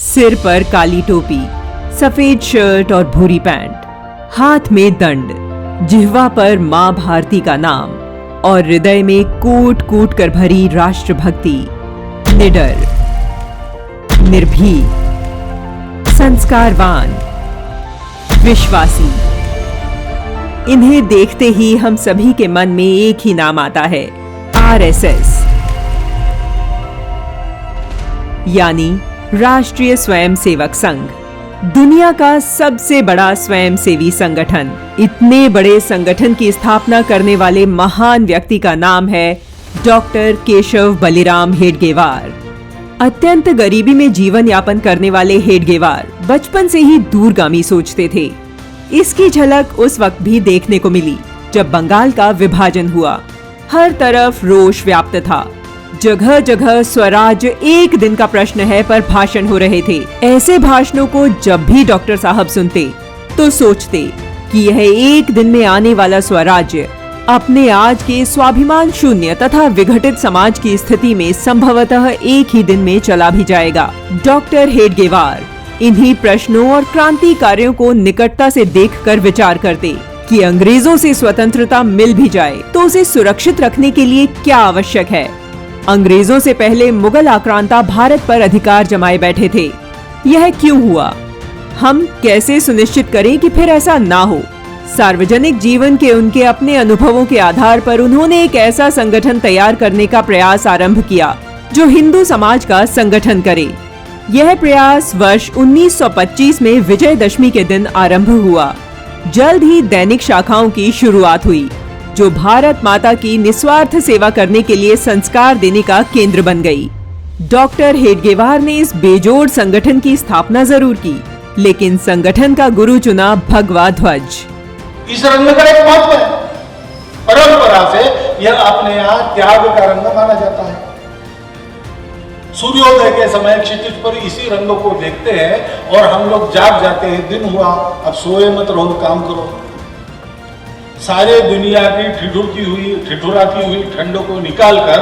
सिर पर काली टोपी, सफेद शर्ट और भूरी पैंट, हाथ में दंड, जिह्वा पर मां भारती का नाम और हृदय में कूट कूट कर भरी राष्ट्रभक्ति। निडर, निर्भीक, संस्कारवान, विश्वासी। इन्हें देखते ही हम सभी के मन में एक ही नाम आता है, आरएसएस, यानी राष्ट्रीय स्वयंसेवक संघ, दुनिया का सबसे बड़ा स्वयंसेवी संगठन। इतने बड़े संगठन की स्थापना करने वाले महान व्यक्ति का नाम है डॉक्टर केशव बलिराम हेडगेवार। अत्यंत गरीबी में जीवन यापन करने वाले हेडगेवार बचपन से ही दूरगामी सोचते थे। इसकी झलक उस वक्त भी देखने को मिली जब बंगाल का विभाजन हुआ। हर तरफ रोष व्याप्त था, जगह जगह स्वराज एक दिन का प्रश्न है पर भाषण हो रहे थे। ऐसे भाषणों को जब भी डॉक्टर साहब सुनते तो सोचते कि यह एक दिन में आने वाला स्वराज्य अपने आज के स्वाभिमान शून्य तथा विघटित समाज की स्थिति में संभवतः एक ही दिन में चला भी जाएगा। डॉक्टर हेडगेवार इन्हीं प्रश्नों और क्रांति कार्यों को निकटता से देखकर विचार करते कि अंग्रेजों से स्वतंत्रता मिल भी जाए तो उसे सुरक्षित रखने के लिए क्या आवश्यक है। अंग्रेजों से पहले मुगल आक्रांता भारत पर अधिकार जमाए बैठे थे। यह क्यों हुआ? हम कैसे सुनिश्चित करें कि फिर ऐसा ना हो? सार्वजनिक जीवन के उनके अपने अनुभवों के आधार पर उन्होंने एक ऐसा संगठन तैयार करने का प्रयास आरंभ किया जो हिंदू समाज का संगठन करे। यह प्रयास वर्ष 1925 में विजयदशमी के दिन आरंभ हुआ। जल्द ही दैनिक शाखाओं की शुरुआत हुई जो भारत माता की निस्वार्थ सेवा करने के लिए संस्कार देने का केंद्र बन गई। डॉक्टर हेडगेवार ने इस बेजोड़ संगठन की स्थापना जरूर की, लेकिन संगठन का गुरु चुना भगवा ध्वज। इस रंग का एक महत्व है। परंपरा से यह अपने यहाँ त्याग का रंग माना जाता है। सूर्योदय के समय क्षितिज पर इसी रंग को देखते हैं और हम लोग जाग जाते हैं, दिन हुआ, अब सोए मत रहो, काम करो। सारे दुनिया की ठिठुराती हुई ठंड को निकालकर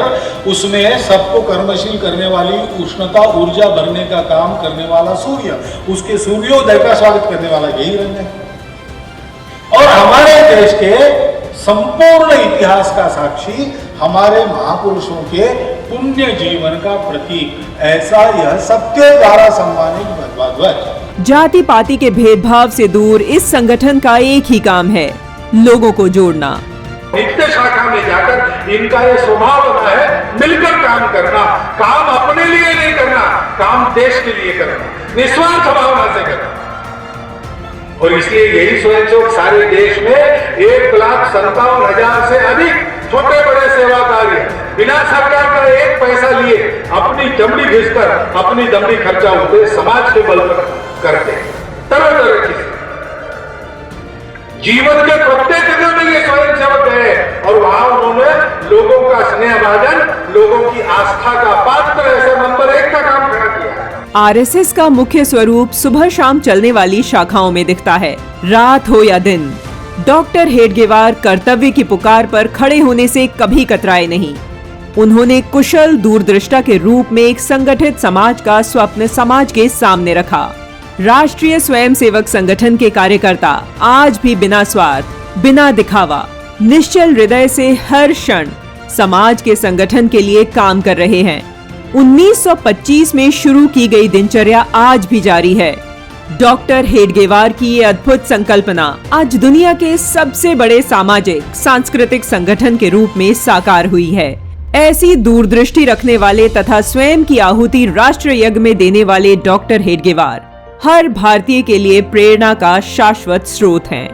उसमें सबको कर्मशील करने वाली उष्णता ऊर्जा भरने का काम करने वाला सूर्य, उसके सूर्योदय का स्वागत करने वाला यही रंग है। और हमारे देश के संपूर्ण इतिहास का साक्षी, हमारे महापुरुषों के पुण्य जीवन का प्रतीक, ऐसा यह सबके द्वारा सम्मानित भगवा ध्वज। जाति पाति के भेदभाव से दूर इस संगठन का एक ही काम है, लोगों को जोड़ना। नित्य शाखा में जाकर इनका ये स्वभाव बना है मिलकर काम करना, काम अपने लिए नहीं करना, काम देश के लिए करना, निस्वार्थ भावना से करना। और इसलिए यही स्वयंसेवक सारे देश में 1,57,000 से अधिक छोटे बड़े सेवा कार्य बिना सरकार का एक पैसा लिए अपनी दमड़ी घिसकर अपनी दमड़ी खर्चा उठे समाज के बल पर करते हैं। तरह तरह की जीवन के प्रत्येक जगह में ये स्वयंसेवक गए और वहां उन्होंने लोगों का स्नेह भाजन, लोगों की आस्था का पात्र ऐसे नंबर 1 का काम खड़ा किया। आरएसएस का मुख्य स्वरूप सुबह शाम चलने वाली शाखाओं में दिखता है, रात हो या दिन। डॉक्टर हेडगेवार कर्तव्य की पुकार पर खड़े होने से कभी कतराए नहीं। उन्होंने कुशल दूरदृष्टा के रूप में एक संगठित समाज का स्वप्न समाज के सामने रखा। राष्ट्रीय स्वयंसेवक संगठन के कार्यकर्ता आज भी बिना स्वार्थ, बिना दिखावा, निश्चल हृदय से हर क्षण समाज के संगठन के लिए काम कर रहे हैं। 1925 में शुरू की गई दिनचर्या आज भी जारी है। डॉक्टर हेडगेवार की ये अद्भुत संकल्पना आज दुनिया के सबसे बड़े सामाजिक सांस्कृतिक संगठन के रूप में साकार हुई है। ऐसी दूरदृष्टि रखने वाले तथा स्वयं की आहुति राष्ट्र यज्ञ में देने वाले डॉक्टर हेडगेवार हर भारतीय के लिए प्रेरणा का शाश्वत स्रोत हैं।